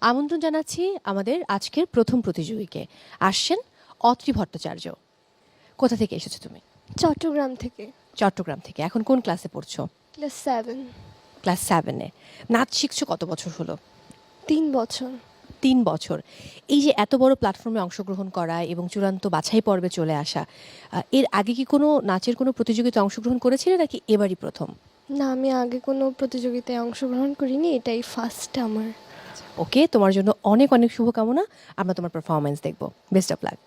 আমন্ত্রণ জানাচ্ছি আমাদের আজকের প্রথম প্রতিযোগীকে। আসছেন অত্রি ভট্টাচার্য। কোথা থেকে এসেছো তুমি? চট্টগ্রাম থেকে। চট্টগ্রাম থেকে। এখন কোন ক্লাসে পড়ছো? ক্লাস 7। ক্লাস 7-এ। নাচ শিখছো কত বছর হলো? 3 বছর। 3 বছর। এই যে এত বড় প্ল্যাটফর্মে অংশগ্রহণ করা এবং চূড়ান্ত বাছাই পর্বে চলে আসা, এর আগে কি কোনো নাচের কোনো প্রতিযোগিতায় অংশগ্রহণ করেছিলে নাকি এবারই প্রথম? না, আমি আগে কোনো প্রতিযোগিতায় অংশগ্রহণ করিনি, এটাই ফার্স্ট আমার। ওকে, তোমার জন্য অনেক অনেক শুভকামনা। আমরা তোমার পারফরমেন্স দেখব। Best of luck.